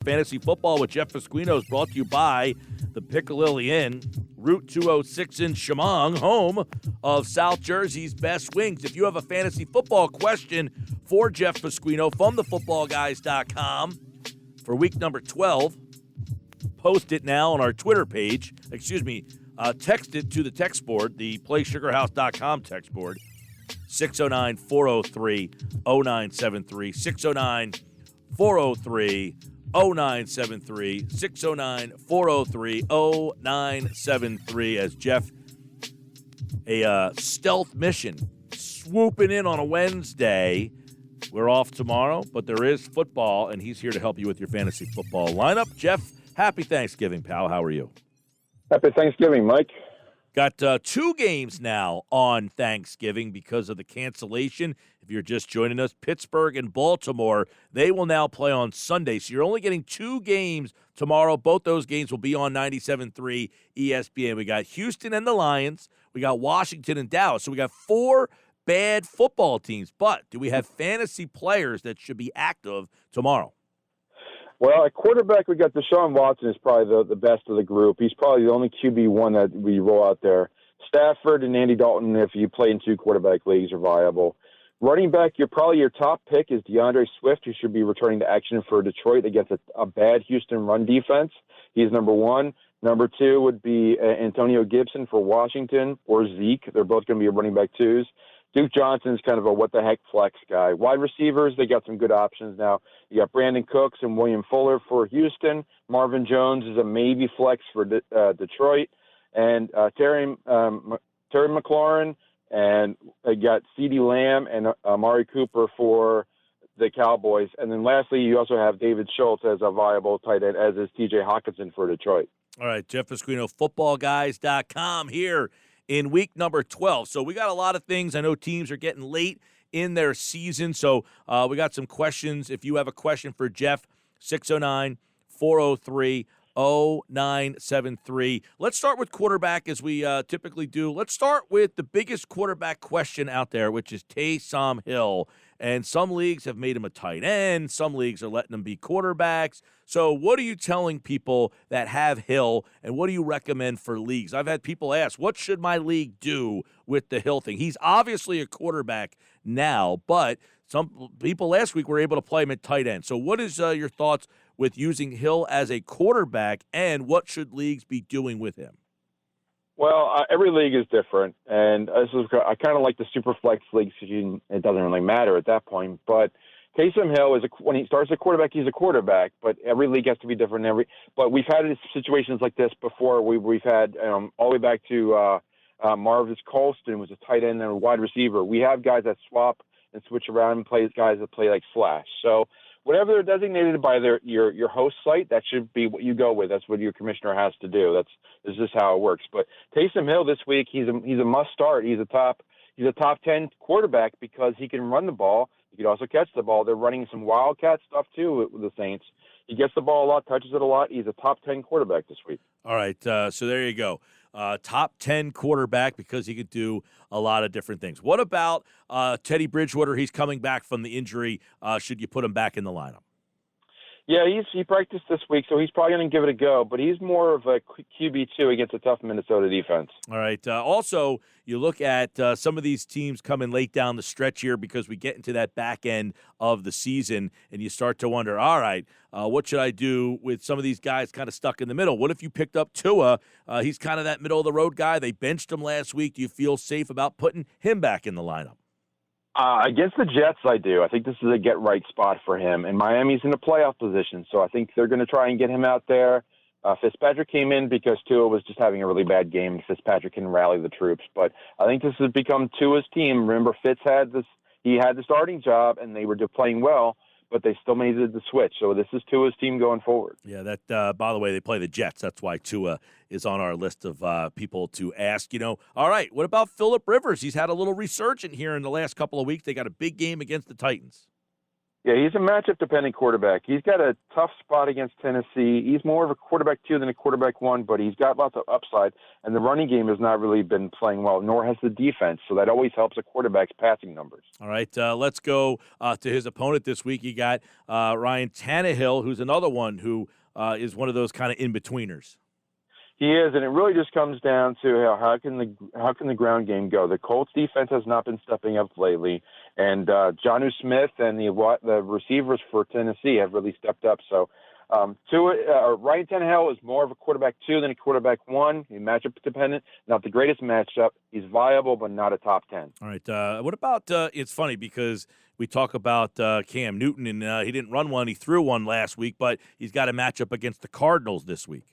Fantasy Football with Jeff Pasquino is brought to you by the Piccalilli Inn, Route 206 in Shamong, home of South Jersey's best wings. If you have a fantasy football question for Jeff Pasquino from thefootballguys.com for week number 12, post it now on our Twitter page. Text it to the text board, the PlaySugarHouse.com text board, 609-403-0973, 609-403-0973, 609-403-0973, as Jeff, a stealth mission, swooping in on a Wednesday. We're off tomorrow, but there is football, and he's here to help you with your fantasy football lineup. Jeff, happy Thanksgiving, pal. How are you? Happy Thanksgiving, Mike. Got 2 games now on Thanksgiving because of the cancellation. If you're just joining us, Pittsburgh and Baltimore, they will now play on Sunday. So you're only getting 2 games tomorrow. Both those games will be on 97.3 ESPN. We got Houston and the Lions. We got Washington and Dallas. So we got 4 bad football teams. But do we have fantasy players that should be active tomorrow? Well, at quarterback, we got Deshaun Watson is probably the best of the group. He's probably the only QB1 that we roll out there. Stafford and Andy Dalton, if you play in 2 quarterback leagues, are viable. Running back, your top pick is DeAndre Swift, who should be returning to action for Detroit against a bad Houston run defense. He's number 1. Number 2 would be Antonio Gibson for Washington, or Zeke. They're both going to be running back 2s. Duke Johnson's kind of a what-the-heck flex guy. Wide receivers, they got some good options now. You got Brandon Cooks and William Fuller for Houston. Marvin Jones is a maybe flex for Detroit. And Terry McLaurin, and you got CeeDee Lamb and Amari Cooper for the Cowboys. And then lastly, you also have David Schultz as a viable tight end, as is TJ Hawkinson for Detroit. All right, Jeff Pasquino, footballguys.com here in week number 12. So we got a lot of things. I know teams are getting late in their season, so we got some questions. If you have a question for Jeff, 609-403-0973. Let's start with quarterback, as we typically do. Let's start with the biggest quarterback question out there, which is Taysom Hill. And some leagues have made him a tight end. Some leagues are letting him be quarterbacks. So what are you telling people that have Hill, and what do you recommend for leagues? I've had people ask, what should my league do with the Hill thing? He's obviously a quarterback now, but some people last week were able to play him at tight end. So what is your thoughts with using Hill as a quarterback, and what should leagues be doing with him? Well, every league is different, and I kind of like the super flex leagues. It doesn't really matter at that point. But Taysom Hill when he starts at quarterback, he's a quarterback. But every league has to be different. But we've had situations like this before. We've had all the way back to Marvis Colston was a tight end and a wide receiver. We have guys that swap and switch around and play guys that play like slash. So whatever they're designated by your host site, that should be what you go with. That's what your commissioner has to do. This is how it works. But Taysom Hill this week, he's a must start. He's a top 10 quarterback because he can run the ball. He can also catch the ball. They're running some wildcat stuff too with the Saints. He gets the ball a lot, touches it a lot. He's a top 10 quarterback this week. All right, so there you go. Top 10 quarterback because he could do a lot of different things. What about Teddy Bridgewater? He's coming back from the injury. Should you put him back in the lineup? Yeah, he practiced this week, so he's probably going to give it a go. But he's more of a QB2 against a tough Minnesota defense. All right. Also, you look at some of these teams coming late down the stretch here because we get into that back end of the season, and you start to wonder, all right, what should I do with some of these guys kind of stuck in the middle? What if you picked up Tua? He's kind of that middle-of-the-road guy. They benched him last week. Do you feel safe about putting him back in the lineup? Against the Jets, I do. I think this is a get-right spot for him. And Miami's in a playoff position, so I think they're going to try and get him out there. Fitzpatrick came in because Tua was just having a really bad game. Fitzpatrick can rally the troops. But I think this has become Tua's team. Remember, Fitz had he had the starting job, and they were playing well, but they still made the switch. So this is Tua's team going forward. Yeah, that. By the way, they play the Jets. That's why Tua is on our list of people to ask. All right, what about Phillip Rivers? He's had a little resurgence here in the last couple of weeks. They got a big game against the Titans. Yeah, he's a matchup-dependent quarterback. He's got a tough spot against Tennessee. He's more of a quarterback 2 than a quarterback 1, but he's got lots of upside, and the running game has not really been playing well, nor has the defense, so that always helps a quarterback's passing numbers. All right, let's go to his opponent this week. You got Ryan Tannehill, who's another one who is one of those kind of in-betweeners. He is, and it really just comes down to how can the ground game go. The Colts defense has not been stepping up lately, and Jonnu Smith and the receivers for Tennessee have really stepped up. So, Ryan Tannehill is more of a quarterback 2 than a quarterback 1. He's matchup dependent, not the greatest matchup. He's viable, but not a top 10. All right, what about? It's funny because we talk about Cam Newton, and he didn't run one; he threw one last week, but he's got a matchup against the Cardinals this week.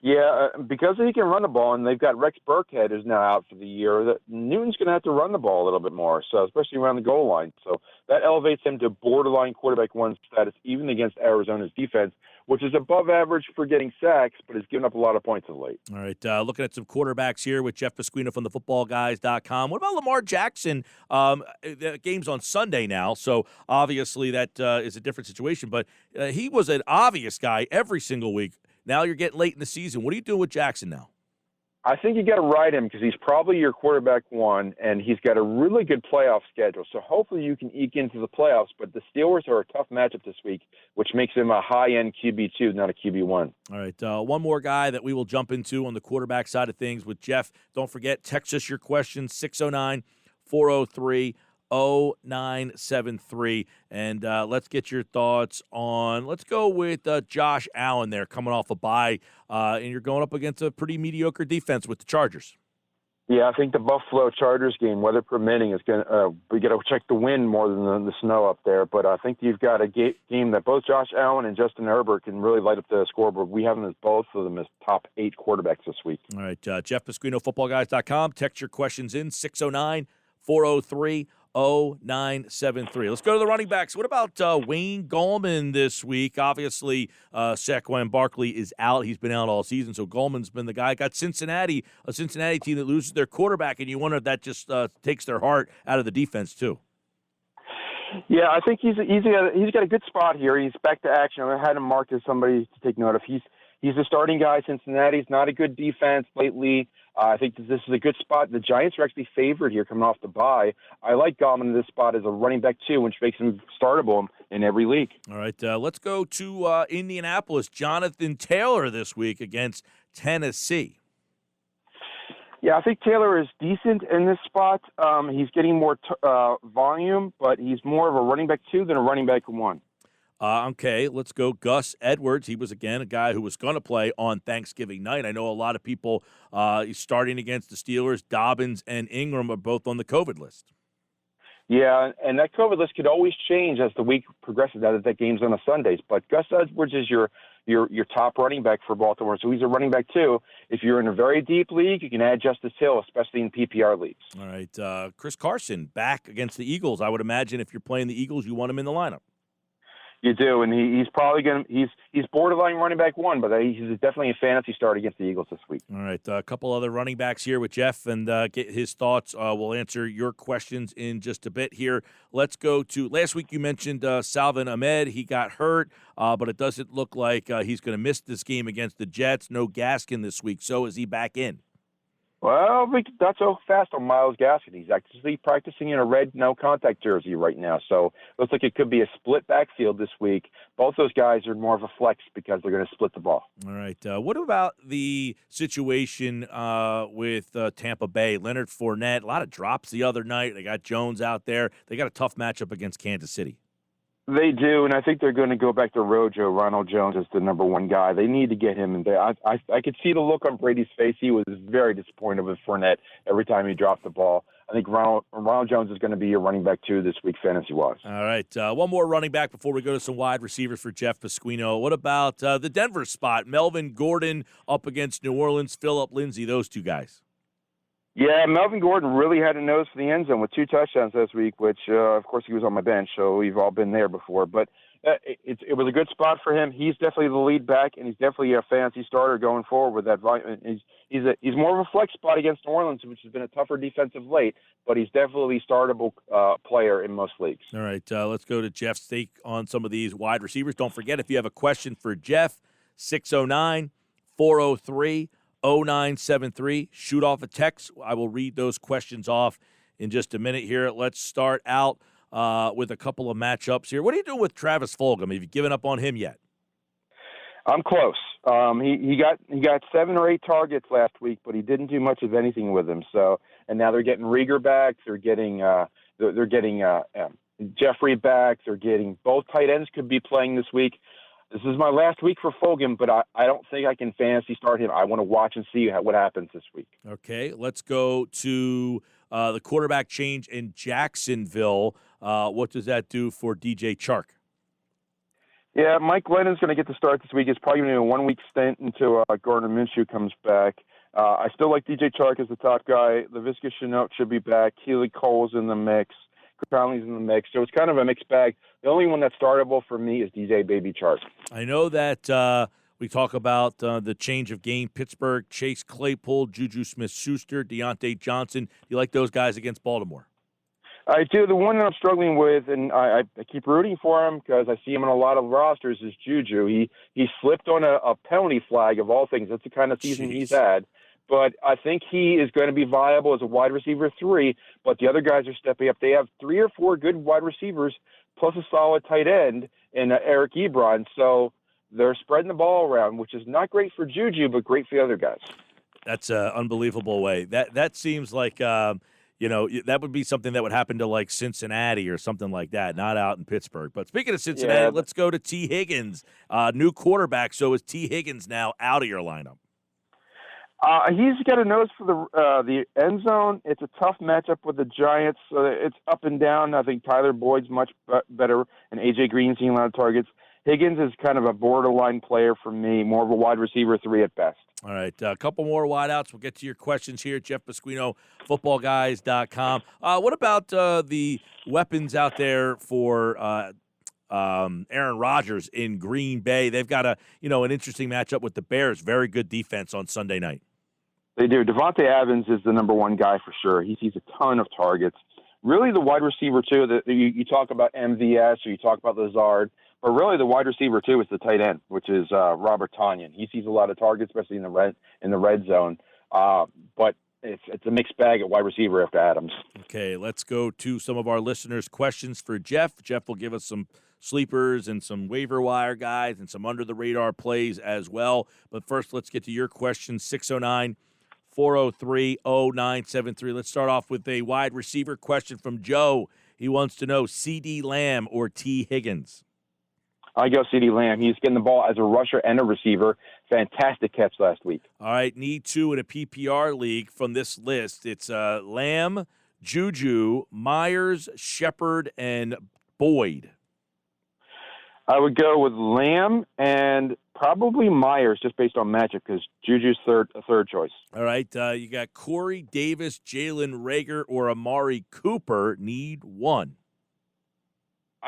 Yeah, because he can run the ball, and they've got Rex Burkhead who's now out for the year, that Newton's going to have to run the ball a little bit more, so especially around the goal line. So that elevates him to borderline quarterback 1 status, even against Arizona's defense, which is above average for getting sacks, but has given up a lot of points of late. All right, looking at some quarterbacks here with Jeff Pasquino from the footballguys.com. What about Lamar Jackson? The game's on Sunday now, so obviously that is a different situation, but he was an obvious guy every single week. Now you're getting late in the season. What are you doing with Jackson now? I think you got to ride him because he's probably your quarterback 1, and he's got a really good playoff schedule. So hopefully you can eke into the playoffs. But the Steelers are a tough matchup this week, which makes him a high-end QB2, not a QB1. All right, one more guy that we will jump into on the quarterback side of things with Jeff. Don't forget, text us your questions, 609-403-0973. And let's get your thoughts on, let's go with Josh Allen there coming off a bye, and you're going up against a pretty mediocre defense with the Chargers. Yeah, I think the Buffalo Chargers game, weather permitting, is going to we got to check the wind more than the snow up there. But I think you've got a game that both Josh Allen and Justin Herbert can really light up the scoreboard. We have them as both of them as top 8 quarterbacks this week. All right, Jeff Pasquino, footballguys.com. Text your questions in, 609-403-0973. Let's go to the running backs. What about Wayne Gallman this week? Obviously, Saquon Barkley is out. He's been out all season, so Gallman's been the guy. Got Cincinnati, a Cincinnati team that loses their quarterback, and you wonder if that just takes their heart out of the defense too. Yeah, I think he's got a good spot here. He's back to action. I had him marked as somebody to take note of. He's the starting guy. Cincinnati's not a good defense lately. I think this is a good spot. The Giants are actually favored here coming off the bye. I like Gallman in this spot as a running back 2, which makes him startable in every league. All right, let's go to Indianapolis. Jonathan Taylor this week against Tennessee. Yeah, I think Taylor is decent in this spot. He's getting more volume, but he's more of a running back 2 than a running back 1. Okay, let's go Gus Edwards. He was, again, a guy who was going to play on Thanksgiving night. I know a lot of people starting against the Steelers. Dobbins and Ingram are both on the COVID list. Yeah, and that COVID list could always change as the week progresses, now that that game's on a Sundays. But Gus Edwards is your top running back for Baltimore, so he's a running back 2. If you're in a very deep league, you can add Justice Hill, especially in PPR leagues. All right, Chris Carson back against the Eagles. I would imagine if you're playing the Eagles, you want him in the lineup. You do, and he's probably going to he's borderline running back 1, but he's definitely a fantasy start against the Eagles this week. All right, a couple other running backs here with Jeff, and get his thoughts. We'll answer your questions in just a bit here. Let's go to last week. You mentioned Salvin Ahmed. He got hurt, but it doesn't look like he's going to miss this game against the Jets. No Gaskin this week, so is he back in? Well, not so fast on Myles Gaskin. He's actually practicing in a red no-contact jersey right now, so looks like it could be a split backfield this week. Both those guys are more of a flex because they're going to split the ball. All right. What about the situation with Tampa Bay? Leonard Fournette, a lot of drops the other night. They got Jones out there. They got a tough matchup against Kansas City. They do, and I think they're going to go back to Rojo. Ronald Jones is the number 1 guy. They need to get him in there. I could see the look on Brady's face. He was very disappointed with Fournette every time he dropped the ball. I think Ronald Jones is going to be your running back 2 this week, fantasy-wise. All right. One more running back before we go to some wide receivers for Jeff Pasquino. What about the Denver spot? Melvin Gordon up against New Orleans, Phillip Lindsay, those 2 guys. Yeah, Melvin Gordon really had a nose for the end zone with 2 touchdowns this week, which, of course, he was on my bench, so we've all been there before. But it was a good spot for him. He's definitely the lead back, and he's definitely a fantasy starter going forward with that volume. He's more of a flex spot against New Orleans, which has been a tougher defensive late, but he's definitely a startable player in most leagues. All right, let's go to Jeff's take on some of these wide receivers. Don't forget, if you have a question for Jeff, 609-403-0973. Shoot off a text. I will read those questions off in just a minute here. Let's start out with a couple of matchups here. What are you doing with Travis Fulgham? Have you given up on him yet? I'm close. He got 7 or 8 targets last week, but he didn't do much of anything with them. So, and now they're getting Rieger back. They're getting Jeffrey back. They're getting both tight ends could be playing this week. This is my last week for Fulgham, but I don't think I can fantasy start him. I want to watch and see what happens this week. Okay, let's go to the quarterback change in Jacksonville. What does that do for DJ Chark? Yeah, Mike Glennon's going to get the start this week. It's probably going to be a 1-week stint until Gardner Minshew comes back. I still like DJ Chark as the top guy. Laviska Shenault should be back. Keely Cole's in the mix. Crowley's in the mix. So it's kind of a mixed bag. The only one that's startable for me is DJ Baby Chark. I know that we talk about the change of game. Pittsburgh, Chase Claypool, Juju Smith-Schuster, Deontay Johnson. Do you like those guys against Baltimore? I do. The one that I'm struggling with, and I keep rooting for him because I see him on a lot of rosters, is Juju. He slipped on a penalty flag of all things. That's the kind of season he's had. But I think he is going to be viable as a wide receiver 3, but the other guys are stepping up. They have 3 or 4 good wide receivers plus a solid tight end in Eric Ebron. So they're spreading the ball around, which is not great for Juju, but great for the other guys. That's an unbelievable way. That seems like that would be something that would happen to like Cincinnati or something like that, not out in Pittsburgh. But speaking of Cincinnati, let's go to T. Higgins, new quarterback. So is T. Higgins now out of your lineup? He's got a nose for the end zone. It's a tough matchup with the Giants. It's up and down. I think Tyler Boyd's much better, and A.J. Green's seeing a lot of targets. Higgins is kind of a borderline player for me, more of a wide receiver 3 at best. All right, a couple more wideouts. We'll get to your questions here. Jeff Pasquino, footballguys.com. What about the weapons out there for Aaron Rodgers in Green Bay? They've got an interesting matchup with the Bears. Very good defense on Sunday night. They do. Devontae Evans is the number 1 guy for sure. He sees a ton of targets. Really, the wide receiver 2. That you talk about MVS or you talk about Lazard, but really the wide receiver 2 is the tight end, which is Robert Tonyan. He sees a lot of targets, especially in the red zone. But it's a mixed bag at wide receiver after Adams. Okay, let's go to some of our listeners' questions for Jeff. Jeff will give us some sleepers and some waiver wire guys and some under-the-radar plays as well. But first, let's get to your question, 609-403-0973. Let's start off with a wide receiver question from Joe. He wants to know CeeDee Lamb or T. Higgins. I go CeeDee Lamb. He's getting the ball as a rusher and a receiver. Fantastic catch last week. All right, need 2 in a PPR league from this list. It's Lamb, Juju, Myers, Shepard, and Boyd. I would go with Lamb and probably Myers just based on matchup because Juju's third choice. All right, you got Corey Davis, Jalen Reagor, or Amari Cooper. Need 1.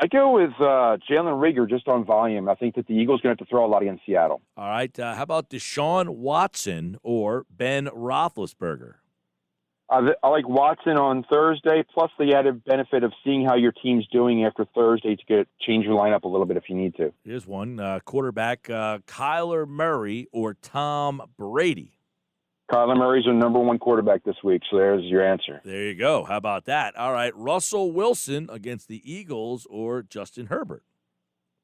I go with Jalen Reagor just on volume. I think that the Eagles are going to have to throw a lot against Seattle. All right, how about Deshaun Watson or Ben Roethlisberger? I like Watson on Thursday, plus the added benefit of seeing how your team's doing after Thursday to change your lineup a little bit if you need to. Here's one, quarterback, Kyler Murray or Tom Brady? Kyler Murray's our number 1 quarterback this week, so there's your answer. There you go. How about that? All right, Russell Wilson against the Eagles or Justin Herbert?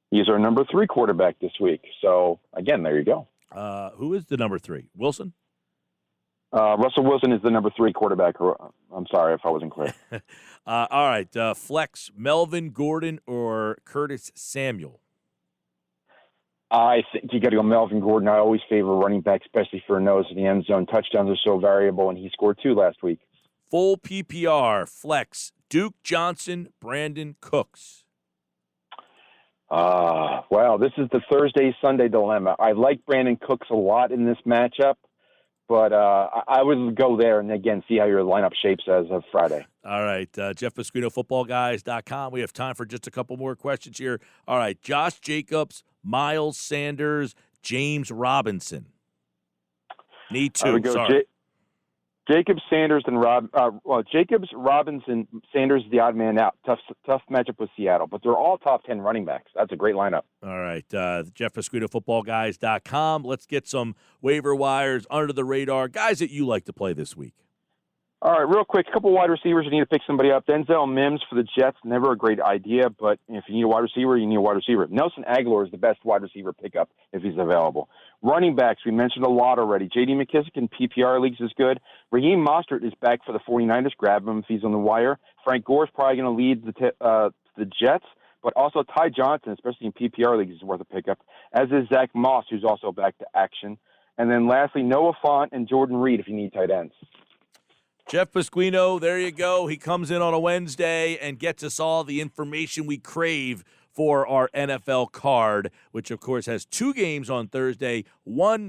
He's our number 3 quarterback this week. So, again, there you go. Who is the number 3? Wilson? Russell Wilson is the number 3 quarterback. I'm sorry if I wasn't clear. All right, flex, Melvin Gordon or Curtis Samuel? I think you got to go Melvin Gordon. I always favor running back, especially for a nose in the end zone. Touchdowns are so variable, and he scored 2 last week. Full PPR, flex, Duke Johnson, Brandon Cooks. Well, this is the Thursday-Sunday dilemma. I like Brandon Cooks a lot in this matchup, But I would go there and, again, see how your lineup shapes as of Friday. All right, Jeff Pasquino, footballguys.com. We have time for just a couple more questions here. All right, Josh Jacobs, Miles Sanders, James Robinson. Need two. I would go Sorry. Jacobs, Sanders, and Jacobs, Robinson, Sanders is the odd man out. Tough matchup with Seattle, but they're all top 10 running backs. That's a great lineup. All right, Jeff Pasquino, footballguys.com. Let's get some waiver wires, under the radar, guys that you like to play this week. All right, real quick, a couple wide receivers. You need to pick somebody up. Denzel Mims for the Jets, never a great idea, but if you need a wide receiver, you need a wide receiver. Nelson Aguilar is the best wide receiver pickup if he's available. Running backs, we mentioned a lot already. J.D. McKissick in PPR leagues is good. Raheem Mostert is back for the 49ers. Grab him if he's on the wire. Frank Gore is probably going to lead the Jets, but also Ty Johnson, especially in PPR leagues, is worth a pickup, as is Zach Moss, who's also back to action. And then lastly, Noah Fant and Jordan Reed if you need tight ends. Jeff Pasquino, there you go. He comes in on a Wednesday and gets us all the information we crave for our NFL card, which, of course, has two games on Thursday. One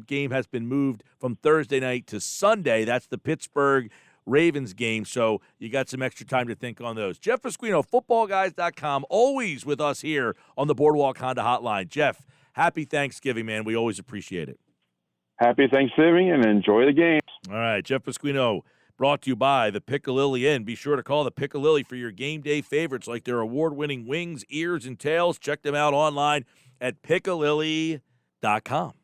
game has been moved from Thursday night to Sunday. That's the Pittsburgh Ravens game, so you got some extra time to think on those. Jeff Pasquino, footballguys.com, always with us here on the Boardwalk Honda Hotline. Jeff, happy Thanksgiving, man. We always appreciate it. Happy Thanksgiving and enjoy the game. All right, Jeff Pasquino, brought to you by the Piccalilli Inn. Be sure to call the Piccalilli for your game day favorites like their award-winning wings, ears, and tails. Check them out online at piccalilli.com.